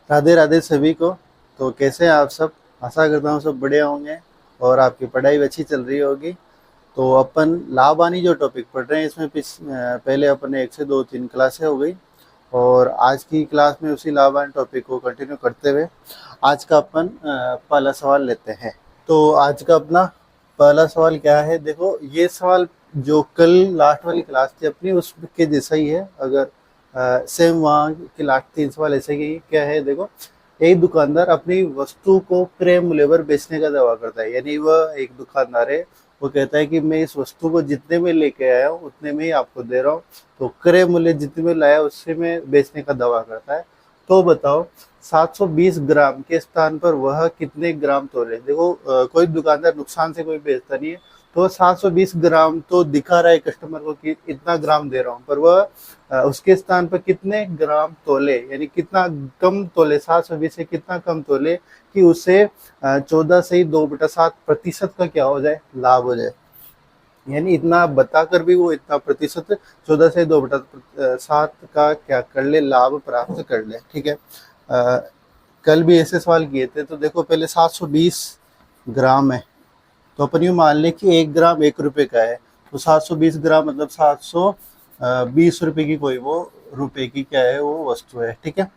राधे राधे सभी को। तो कैसे हैं आप सब? आशा करता हूँ सब बढ़िया होंगे और आपकी पढ़ाई भी अच्छी चल रही होगी। तो अपन लाभ हानि जो टॉपिक पढ़ रहे हैं इसमें पहले अपन ने 1 से 2 3 क्लासें हो गई और आज की क्लास में उसी लाभ हानि टॉपिक को कंटिन्यू करते हुए आज का अपन पहला सवाल लेते हैं। तो आज का अपना पहला सवाल क्या है? देखो, ये सवाल जो कल लास्ट वाली क्लास थी अपनी उसके जैसा ही है। अगर सेम वहाँ के लास्ट 3 सवाल ऐसे ही क्या है। देखो, एक दुकानदार अपनी वस्तु को क्रय मूल्य पर बेचने का दावा करता है। यानी वह एक दुकानदार है, वो कहता है कि मैं इस वस्तु को जितने में लेके आया हूँ उतने में ही आपको दे रहा हूँ। तो क्रय मूल्य जितने में लाया उससे में बेचने का दावा करता है। तो बताओ, 720 ग्राम के स्थान पर वह कितने ग्राम तोले? देखो, कोई दुकानदार नुकसान से कोई बेचता नहीं है। तो 720 ग्राम तो दिखा रहा है कस्टमर को कि इतना ग्राम दे रहा हूँ, पर वह उसके स्थान पर कितने ग्राम तोले, यानी कितना कम तोले, 720 से कितना कम तोले कि उसे 14 से ही 2/7% का क्या हो जाए, लाभ हो जाए। यानी इतना बताकर भी वो इतना प्रतिशत 14 से 2/7 का क्या कर ले, लाभ प्राप्त कर ले। ठीक है। कल भी ऐसे सवाल किए थे। तो देखो, पहले 720 ग्राम है, तो अपन यूँ मान लें कि 1 ग्राम 1 रुपए का है। तो 720 ग्राम मतलब 720 रुपए की कोई वो रुपए की क्या है, वो वस्तु है। ठीक है।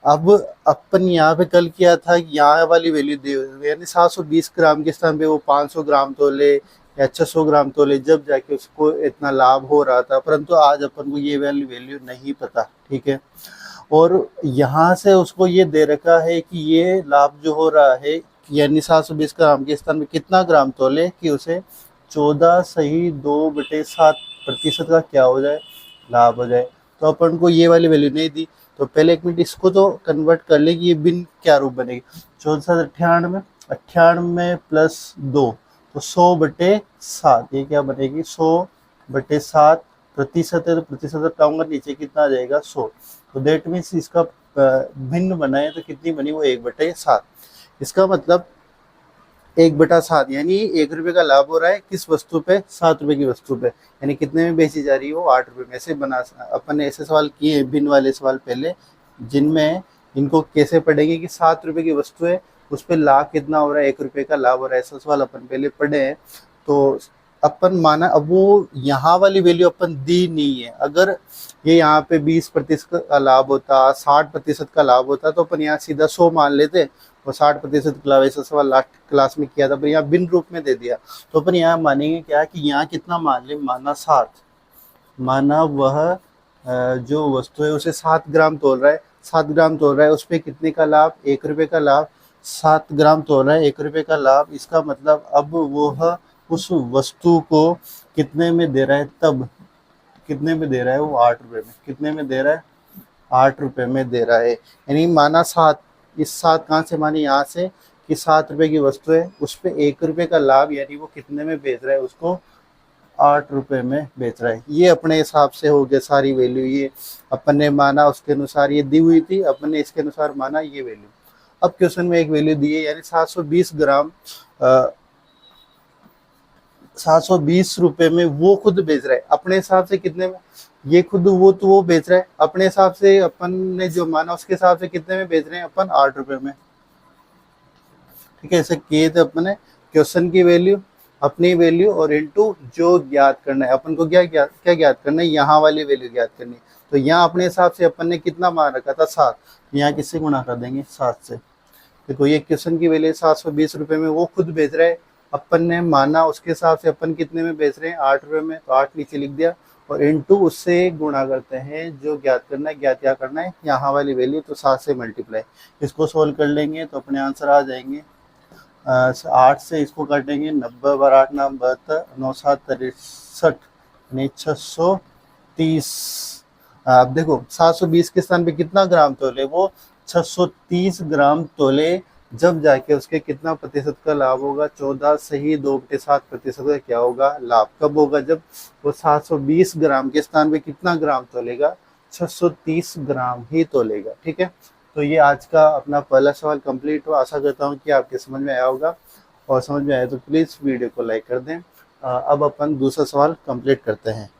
अब अपन यहाँ पे कल किया था, यहाँ वाली वैल्यू दी हुई है, यानी 720 ग्राम के स्थान पे वो 500 ग्राम तोले या 600 ग्राम तोले, जब जाके उसको इतना लाभ हो रहा था। परंतु आज अपन को ये वाली वैल्यू नहीं पता। ठीक है। और यहाँ से उसको ये दे रखा है कि ये लाभ जो हो रहा है, यानी 720 ग्राम के स्थान में कितना ग्राम तोले कि उसे 14 सही 2/7% का क्या हो जाए, लाभ हो जाए। तो अपन को ये वाली वैल्यू नहीं दी। तो पहले एक मिनट इसको तो कन्वर्ट कर ले कि ये बिन क्या रूप बनेगी। 14 98 प्लस 2 तो 100/7, ये क्या बनेगी 100/7 प्रतिशत है। तो प्रतिशत हटाऊंगा, नीचे कितना आ जाएगा 100। तो देट मीन्स इसका भिन्न बनाए तो कितनी बनी वो 1/7। इसका मतलब 1/7 यानी 1 रुपए का लाभ हो रहा है किस वस्तु पे, 7 रुपए की वस्तु पे। यानी कितने में बेची जा रही है वो 8 रुपए में। ऐसे बना अपन ने ऐसे सवाल किए भिन्न वाले सवाल पहले, जिनमें इनको कैसे पढ़ेंगे कि 7 रुपए की वस्तु है, उस पर लाभ कितना हो रहा है, 1 रुपए का लाभ हो रहा है। ऐसा सवाल अपन पहले पढ़े हैं। तो अपन माना, अब वो यहाँ वाली वैल्यू अपन दी नहीं है। अगर ये यहाँ पे 20% का लाभ होता, 60% का लाभ होता, तो अपन यहाँ सीधा 100 मान लेते और 60% का लाभ। ऐसा सवाल लास्ट क्लास में किया था, पर यहाँ बिन रूप में दे दिया। तो अपन यहाँ मानेंगे क्या कि यहाँ कितना मान ले, माना 7, माना वह जो वस्तु है उसे 7 ग्राम तोल रहा है, 7 ग्राम तोल रहा है, उस पर कितने का लाभ, 1 रुपए का लाभ। 7 ग्राम तोल रहा है, 1 रुपए का लाभ। इसका मतलब अब वह उस वस्तु को कितने में दे रहा है, तब कितने में दे रहा है वो 8 रुपए में। कितने में दे रहा है, 8 रुपए में दे रहा है। यानी माना 7, इस 7 कहाँ से माने, यहाँ से कि 7 रुपए की वस्तु है, उस पर 1 रुपए का लाभ, यानी वो कितने में बेच रहा है, उसको 8 रुपए में बेच रहा है। ये अपने हिसाब से हो गया सारी वैल्यू। ये अपन ने माना उसके अनुसार ये दी हुई थी, अपन ने इसके अनुसार माना ये वैल्यू। अब क्वेश्चन में एक वैल्यू दी है, यानी 720 ग्राम 720 रुपए में वो खुद बेच रहा है। अपने हिसाब से कितने में, ये खुद वो तो वो बेच रहा है अपने हिसाब से, अपन ने जो माना उसके हिसाब से कितने में बेच रहे हैं अपन, 8 रुपए में। ठीक है। ऐसे किए थे अपन ने क्वेश्चन की वैल्यू, अपनी वैल्यू और इनटू जो ज्ञात करना है अपन को, क्या ज्ञात करना है, यहाँ वाली वैल्यू ज्ञात करनी है। तो यहाँ अपने हिसाब से अपन ने कितना मान रखा था, 7। यहाँ किससे गुणा कर देंगे, 7 से। देखो, ये क्वेश्चन की वैल्यू 720 रुपए में वो खुद बेच रहा है, अपन ने माना उसके हिसाब से अपन कितने में बेच रहे हैं, 8 रुपए में। तो 8 नीचे लिख दिया और इनटू उससे गुणा करते हैं जो ज्ञात करना है। ज्ञात क्या करना है, यहाँ वाली वैल्यू, तो 7 से मल्टीप्लाई। इसको सोल्व कर लेंगे तो अपने आंसर आ जाएंगे। 8 से इसको काटेंगे, 90 बार 8 9 72, 9 7 63, यानी 630। अब देखो 720 के स्थान पे कितना ग्राम तोले, वो 630 ग्राम तोले, जब जाके उसके कितना प्रतिशत का लाभ होगा, 14 सही 2/7% का क्या होगा, लाभ। कब होगा, जब वो 720 ग्राम के स्थान पे कितना ग्राम तोलेगा, 630 ग्राम ही तोलेगा। ठीक है। तो ये आज का अपना पहला सवाल कंप्लीट हुआ। आशा करता हूँ कि आपके समझ में आया होगा, और समझ में आया तो प्लीज़ वीडियो को लाइक कर दें। अब अपन दूसरा सवाल कंप्लीट करते हैं।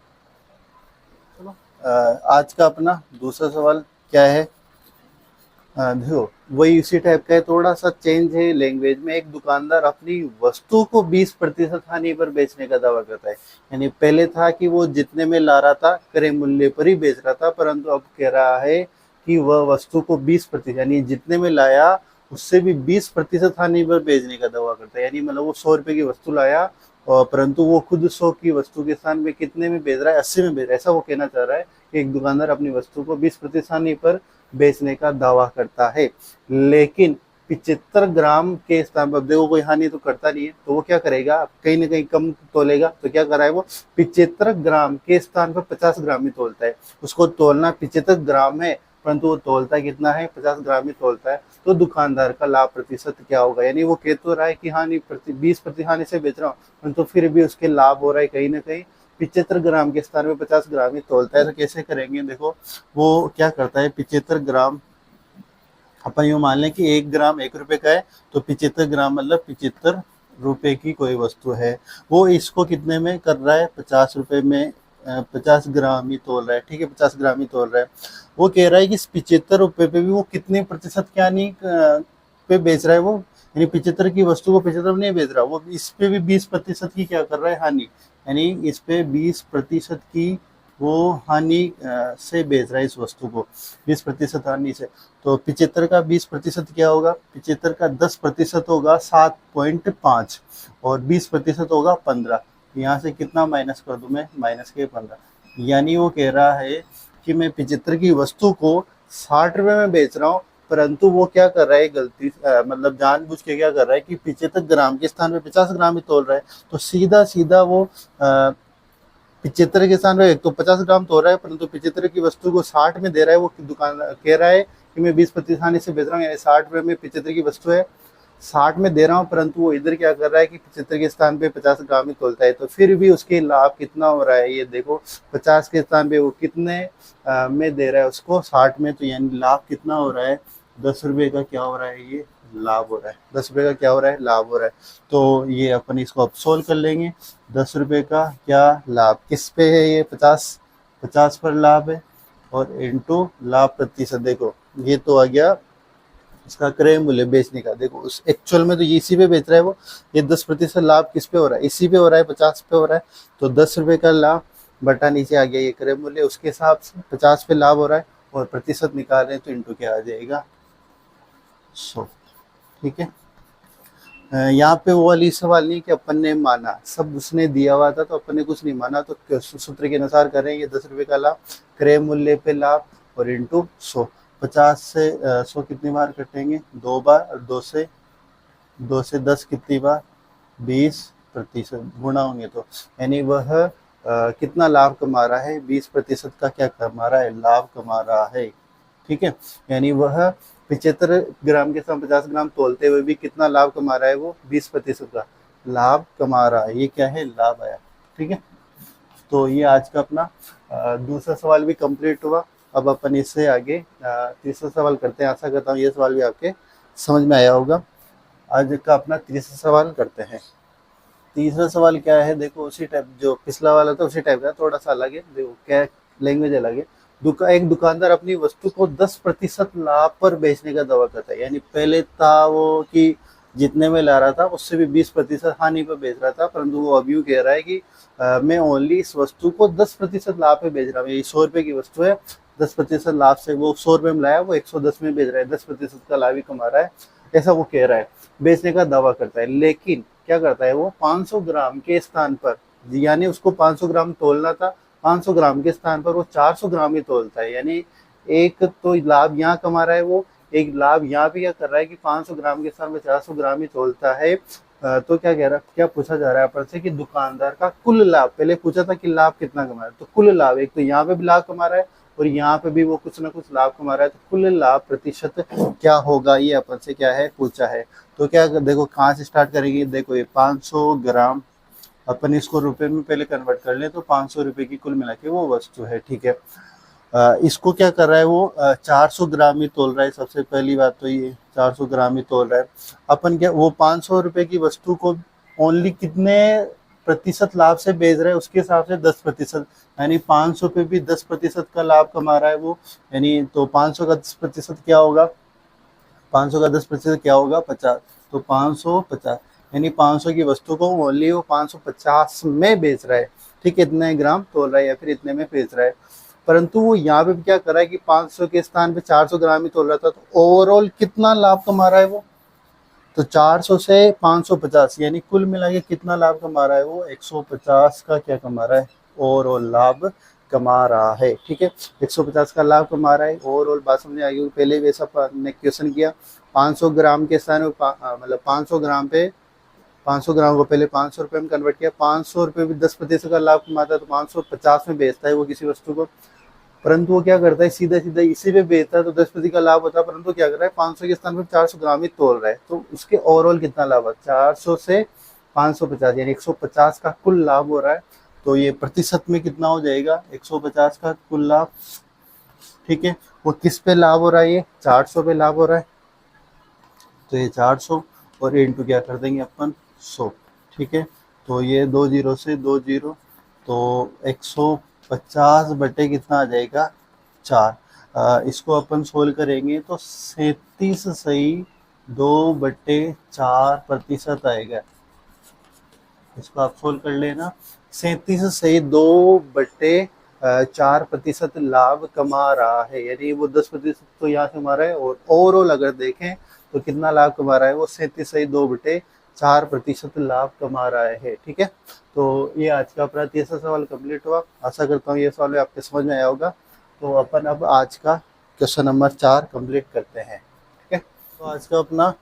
चलो, आज का अपना दूसरा सवाल क्या है, देखो वही उसी टाइप का है, थोड़ा सा चेंज है लैंग्वेज में। एक दुकानदार अपनी वस्तु को 20% हानि पर बेचने का दावा करता है। यानी पहले था कि वो जितने में ला रहा था क्रय मूल्य पर ही बेच रहा था, परंतु अब कह रहा है कि वह वस्तु को 20% यानी जितने में लाया उससे भी 20% हानि पर बेचने का दावा करता है। यानी मतलब वो 100 रुपए की वस्तु लाया और परंतु वो खुद 100 की वस्तु के स्थान पे कितने में बेच रहा है, 80 में बेच रहा है। ऐसा वो कहना चाह रहा है कि एक दुकानदार अपनी वस्तु को 20% हानि पर बेचने का दावा करता है। लेकिन 75 ग्राम के स्थान पर देखो कोई हानि तो करता नहीं है, तो वो क्या करेगा, कहीं ना कहीं कम तोलेगा। तो क्या कर रहा है वो 75 ग्राम के स्थान पर 50 ग्राम ही तोलता है। उसको तोलना 75 ग्राम है, परंतु वो तोलता कितना है, 50 ग्राम ही तोलता है। तो दुकानदार का लाभ प्रतिशत क्या होगा, यानी वो कह तो रहा है कि हानि 20% हानि से बेच रहा हूँ, परंतु फिर भी उसके लाभ हो रहा है कहीं ना कहीं 75 ग्राम के स्थान में 50 ग्राम ही तोलता है। तो कैसे करेंगे, देखो वो क्या करता है, 75 ग्राम अपन यूँ मान लें कि 1 ग्राम 1 रुपए का है, तो 75 ग्राम मतलब 75 रुपए की कोई वस्तु है। वो इसको कितने में कर रहा है, 50 रुपए में 50 ग्राम ही तोल रहा है। ठीक है, 50 ग्राम ही तोल रहा है। वो कह रहा है कि 75 रुपए पे भी वो कितने प्रतिशत क्या नहीं पे बेच रहा है वो, यानी 75 की वस्तु को 75 नहीं बेच रहा, वो इस पे भी 20% की क्या कर रहा है, हानि। यानी इस पे 20% की वो हानि से बेच रहा है इस वस्तु को, 20% हानि से। तो 75 का 20% क्या होगा, 75 का 10% होगा 7.5 और 20% होगा 15। यहाँ से कितना माइनस कर दूं मैं, माइनस के 15। यानी वो कह रहा है कि मैं 75 की वस्तु को 60 रुपए में बेच रहा हूँ, परंतु वो क्या कर रहा है, गलती मतलब जानबूझ के क्या कर रहा है कि 75 ग्राम के स्थान पे 50 ग्राम ही तोल रहा है। तो सीधा सीधा वो 75 के स्थान पे एक तो 50 ग्राम तोल रहा है, परंतु 75 की वस्तु को 60 में दे रहा है। वो दुकान कह रहा है कि मैं 20% हानि से बेच रहा हूँ, यानी 60 रुपए में 75 की वस्तु है, 60 में दे रहा हूँ, परंतु वो इधर क्या कर रहा है कि 75 के स्थान पे 50 ग्राम ही तोलता है। तो फिर भी उसके लाभ कितना हो रहा है, ये देखो 50 के स्थान पे वो कितने में दे रहा है उसको, 60 में। तो यानी लाभ कितना हो रहा है, 10 रुपए का क्या हो रहा है, ये लाभ हो रहा है। 10 रुपए का क्या हो रहा है, लाभ हो रहा है। तो ये अपन इसको अब सोल्व कर लेंगे। 10 रुपए का क्या लाभ किस पे है, ये 50 पर लाभ है, और इंटू लाभ प्रतिशत। देखो ये तो आ गया इसका क्रय मूल्य बेचने का। देखो उस एक्चुअल में तो ये इसी पे बेच रहा है वो, ये 10% लाभ किस पे हो रहा है, इसी पे हो रहा है, 50 पे हो रहा है। तो 10 रुपए का लाभ बटा नीचे आ गया ये क्रय मूल्य, उसके हिसाब से 50 पे लाभ हो रहा है, और प्रतिशत निकाल रहे हैं तो इंटू क्या आ जाएगा, 100। ठीक है, यहाँ पे वो वाली सवाल नहीं कि अपन ने माना, सब उसने दिया हुआ था तो अपन ने कुछ नहीं माना। तो सूत्र के अनुसार करें, ये 10 रुपए का लाभ, क्रय मूल्य पे लाभ और इंटू 100। 50 से 100 कितनी बार कटेंगे, 2 बार, और 2 से 10 कितनी बार, 20% गुणा होंगे तो, यानी वह कितना लाभ कमा रहा है, 20% का क्या कमा रहा है, लाभ कमा रहा है। ठीक है, यानी वह 75 ग्राम के साथ 50 ग्राम तोलते हुए भी कितना लाभ कमा रहा है, वो 20% का लाभ कमा रहा है। ये क्या है, लाभ आया। ठीक है, तो ये आज का अपना दूसरा सवाल भी कंप्लीट हुआ। अब अपन इससे आगे तीसरा सवाल करते हैं। आशा करता हूँ ये सवाल भी आपके समझ में आया होगा। आज का अपना तीसरा सवाल करते हैं। तीसरा सवाल क्या है, देखो उसी टाइप जो पिछला वाला था उसी टाइप का, थोड़ा सा अलग है। देखो क्या लैंग्वेज अलग है। एक दुकानदार अपनी वस्तु को 10% लाभ पर बेचने का दावा करता है। यानी पहले था वो कि जितने में ला रहा था उससे भी 20% हानि पर बेच रहा था, परंतु वो अभी यूँ कह रहा है कि मैं ओनली इस वस्तु को 10% लाभ पे बेच रहा हूँ। ये 100 रुपए की वस्तु है, 10% लाभ से वो 100 रुपए में लाया, वो 110 में बेच रहा है, 10% का लाभ ही कमा रहा है, ऐसा वो कह रहा है, बेचने का दावा करता है। लेकिन क्या करता है वो, 500 ग्राम के स्थान पर, यानी उसको 500 ग्राम तोलना था, 500 ग्राम के स्थान पर वो 400 ग्राम ही तोलता है। यानी एक तो लाभ यहाँ कमा रहा है वो, एक लाभ यहाँ भी क्या कर रहा है कि 500 ग्राम के स्थान पर 400 ग्राम ही तोलता है। तो क्या कह रहा, क्या पूछा जा रहा है अपन से कि दुकानदार का कुल लाभ, पहले पूछा था कि लाभ कितना कमा रहा है, तो कुल लाभ, एक तो यहाँ पे भी लाभ कमा रहा है और यहाँ पे भी वो कुछ ना कुछ लाभ कमा रहा है, तो कुल लाभ प्रतिशत क्या होगा, ये अपन से क्या है पूछा है। तो क्या देखो कहाँ से स्टार्ट करेंगे, देखो ये 500 ग्राम, अपन इसको रुपए में पहले कन्वर्ट कर ले, तो 500 रुपए की कुल मिला के वो वस्तु है। ठीक है, इसको क्या कर रहा है वो 400 ग्राम ही तोल रहा है। सबसे पहली बात तो ये 400 ग्राम ही तोल रहा है। अपन क्या वो 500 रुपए की वस्तु को ओनली कितने प्रतिशत लाभ से बेच रहा है, उसके हिसाब से 10%, यानी 500 पे भी 10% का लाभ कमा रहा है वो। यानी तो 500 का 10% क्या होगा, 500 का 10% क्या होगा 50, तो 550, यानी 500 की वस्तु को ओनली वो 550 में बेच रहा है, ठीक है, इतने ग्राम तोल रहा है या फिर इतने में बेच रहा है। परंतु वो यहाँ पे क्या कर रहा है कि 500 के स्थान पे 400 ग्राम ही तोल रहा था, तो ओवरऑल कितना लाभ कमा रहा है वो, तो 400 से 550 यानी कुल मिला के कितना लाभ कमा रहा है वो, 150 का क्या कमा रहा है, ओवरऑल लाभ कमा रहा है, ठीक है, 150 का लाभ कमा रहा है। ओवरऑल बात समझ आई होगी, पहले भी ऐसा ने क्वेश्चन किया, 500 ग्राम के स्थान मतलब 500 ग्राम पे 500 ग्राम को पहले 500 रुपये में कन्वर्ट किया, 500 रुपये भी 10% का लाभ कमाता है, तो 550 में बेचता है वो किसी वस्तु को। परंतु वो क्या करता है, सीधा सीधा इसी पे बेचता है तो 10% का लाभ होता है, परंतु क्या कर रहा है 500 के स्थान पर 400 ग्राम ही तोल रहा है, तो उसके ओवरऑल कितना लाभ है, 400 से 550 यानी 150 का कुल लाभ हो रहा है। तो ये प्रतिशत में कितना हो जाएगा, 150 का कुल लाभ, ठीक है। वो किस पे लाभ हो रहा है, ये 400 पे लाभ हो रहा है, तो ये 400 और इंटू क्या कर देंगे अपन 100, ठीक है। तो ये 2 जीरो से 2 जीरो, तो 150 बटे कितना आ जाएगा 4। इसको अपन सोल्व करेंगे तो 37 सही 2/4% आएगा। इसको आप सोल्व कर लेना, 37 सही 2/4% लाभ कमा रहा है, यानी वो 10% तो यहाँ से हमारा है, और ओवरऑल अगर देखें तो कितना लाभ कमा रहा है वो, 37 सही 2/4% लाभ कमा रहा है, ठीक है। तो ये आज का अपना तीसरा सवाल कंप्लीट हुआ। आशा करता हूँ ये सवाल आपके समझ में आया होगा। तो अपन अब आज का क्वेश्चन नंबर 4 कंप्लीट करते हैं, ठीक है। तो आज का अपना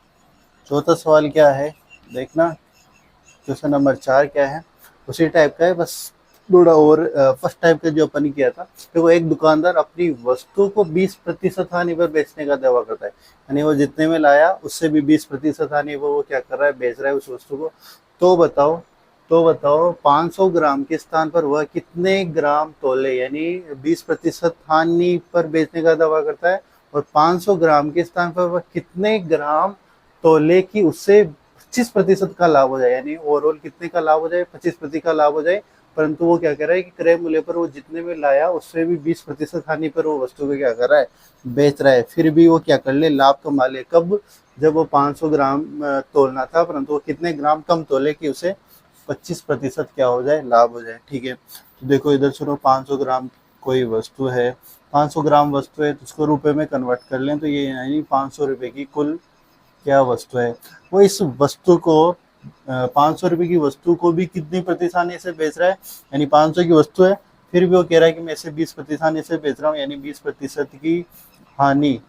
चौथा सवाल क्या है देखना, क्वेश्चन नंबर 4 क्या है, उसी टाइप का है, बस थोड़ा और फर्स्ट टाइप का जो अपन किया था। देखो, एक दुकानदार अपनी वस्तु को 20% हानि पर बेचने का दावा करता है, यानी वो जितने में लाया उससे भी 20% हानि पर वो क्या कर रहा है, बेच रहा है उस वस्तु को। तो बताओ 500 ग्राम के स्थान पर वह कितने ग्राम तोले, यानी 20% हानि पर बेचने का दावा करता है, और 500 ग्राम के स्थान पर वह कितने ग्राम तोले की उससे 25% का लाभ हो जाए, यानी ओवरऑल कितने का लाभ हो जाए, 25% का लाभ हो जाए। परंतु वो क्या कर रहा है कि क्रय मूल्य पर वो जितने में लाया उससे भी 20% हानि पर वो वस्तु को क्या कर रहा है, बेच रहा है। फिर भी वो क्या कर ले, लाभ कमा ले। कब, जब वो 500 ग्राम तोलना था, परंतु वो कितने ग्राम कम तोले कि उसे 25% क्या हो जाए, लाभ हो जाए, ठीक है। तो देखो इधर सुनो, 500 ग्राम कोई वस्तु है, 500 ग्राम वस्तु है, तो उसको रुपए में कन्वर्ट कर लें, तो ये यानी 500 रुपए की कुल क्या वस्तु है। वो इस वस्तु को 500 रुपए की वस्तु को भी कितनी प्रतिशानी से बेच रहा है, यानी 500 की वस्तु है, फिर भी वो कह रहा है कि मैं इसे 20% से बेच रहा हूँ, यानी 20% की हानि।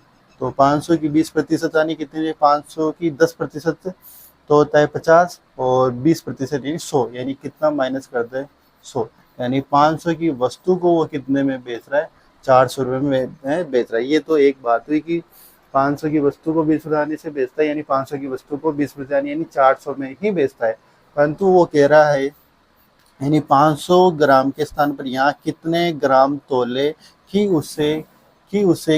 तो 500 की 20% हानि कितनी है, 500 की 10% तो होता है 50, और 20% यानी 100, यानी कितना माइनस कर दे 100, यानी 500 की वस्तु को वो कितने में बेच रहा है, 400 रुपये में बेच रहा है। ये तो एक बात हुई कि 500 की वस्तु को 20% से बेचता है, यानी 500 की वस्तु को 20% यानी 400 में ही बेचता है। परंतु वो कह रहा है यानी 500 ग्राम के स्थान पर यहाँ कितने ग्राम तोले कि उसे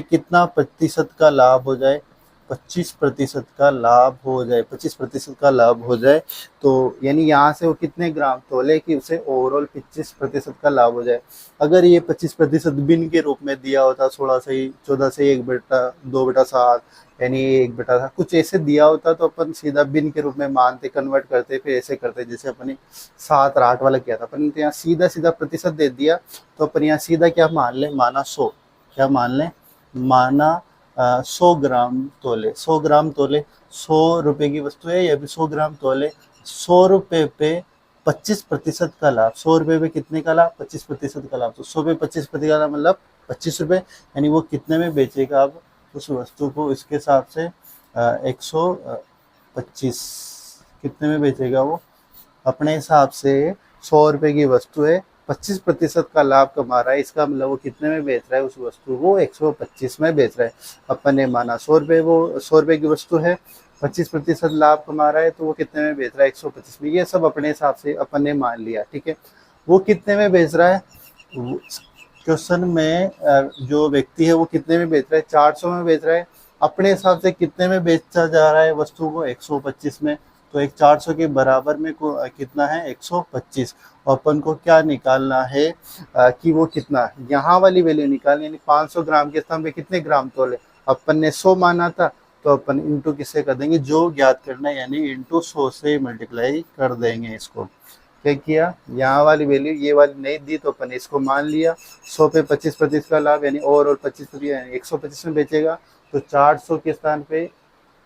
कितना प्रतिशत का लाभ हो जाए, 25% का लाभ हो जाए, 25% का लाभ हो जाए। तो यानी यहाँ से वो कितने ग्राम तोले कि उसे ओवरऑल 25% का लाभ हो जाए। अगर ये 25% बिन के रूप में दिया होता, 14 से 1/2/7 यानी 1/7 कुछ ऐसे दिया होता, तो अपन सीधा बिन के रूप में मानते, कन्वर्ट करते, फिर ऐसे करते जैसे अपने 7 और 8 वाला किया था। परंतु यहाँ सीधा सीधा प्रतिशत दे दिया, तो अपन यहाँ सीधा क्या मान लें, माना 100, क्या मान लें, माना 100 ग्राम तोले, 100 ग्राम तोले, 100 रुपए की वस्तु है, या फिर 100 ग्राम तोले, 100 रुपए पे 25% का लाभ, 100 रुपए पे कितने का लाभ, 25% का लाभ। तो 100 पे 25% का लाभ मतलब 25 रुपए, यानी वो कितने में बेचेगा अब उस वस्तु को, इसके हिसाब से 125 कितने में बेचेगा वो, अपने हिसाब से 100 रुपए की वस्तु है, 25% का लाभ कमा रहा है, इसका मतलब वो कितने में बेच रहा है उस वस्तु को, 125 में बेच रहा है। अपन ने माना 100 रुपये, वो 100 रुपये की वस्तु है, 25% लाभ कमा रहा है, तो वो कितने में बेच रहा है, 125 में। ये सब अपने हिसाब से अपन ने मान लिया, ठीक है। वो कितने में बेच रहा है, क्वेश्चन में जो व्यक्ति है वो कितने में बेच रहा है, 400 में बेच रहा है। अपने हिसाब से कितने में बेचा जा रहा है वस्तु को, 125 में। तो एक 400 के बराबर में कितना है, 125। और अपन को क्या निकालना है कि वो कितना, यहाँ वाली वैल्यू निकालनी, यानी 500 ग्राम के स्थान पे कितने ग्राम तोले, अपन ने 100 माना था, तो अपन इंटू किससे कर देंगे, जो ज्ञात करना है, यानी इंटू 100 से मल्टीप्लाई कर देंगे इसको। क्या किया, यहाँ वाली वैल्यू ये वाली नहीं दी तो अपन इसको मान लिया। 100 पे 25% का लाभ, यानी और 25% यानी 125 में बेचेगा, तो 400 के स्थान पे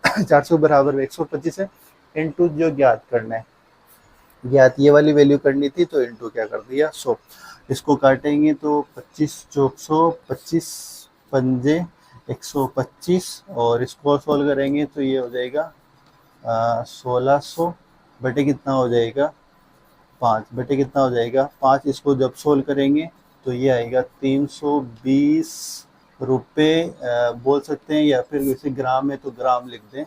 400 बराबर 125 है, इंटू जो ज्ञात करना है, ज्ञात ये वाली वैल्यू करनी थी तो इंटू क्या कर दिया 100। इसको काटेंगे तो 25 चौक 100, 25 पंजे 125, और इसको सोल्व करेंगे तो ये हो जाएगा 1600 बटे कितना हो जाएगा 5, बटे कितना हो जाएगा 5। इसको जब सोल्व करेंगे तो ये आएगा 320 रुपये बोल सकते हैं, या फिर वैसे ग्राम में तो ग्राम लिख दें,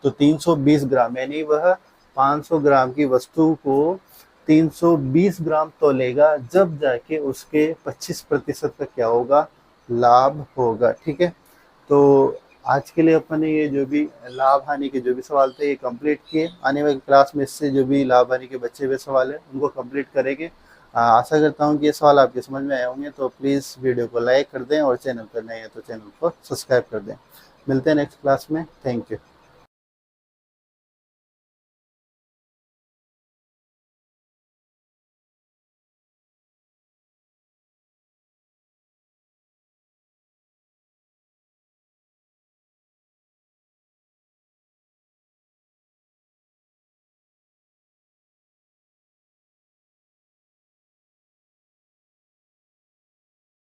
तो 320 ग्राम, यानी वह 500 ग्राम की वस्तु को 320 ग्राम तोलेगा, जब जाके उसके 25% का क्या होगा, लाभ होगा। ठीक है, तो आज के लिए अपन ने ये जो भी लाभ हानि के जो भी सवाल थे ये कंप्लीट किए। आने वाली क्लास में इससे जो भी लाभ हानि के बचे हुए सवाल है उनको कंप्लीट करेंगे। आशा करता हूँ कि ये सवाल आपके समझ में आए होंगे, तो प्लीज़ वीडियो को लाइक कर दें और चैनल पर नए हैं तो चैनल को सब्सक्राइब कर दें। मिलते हैं नेक्स्ट क्लास में। Thank you.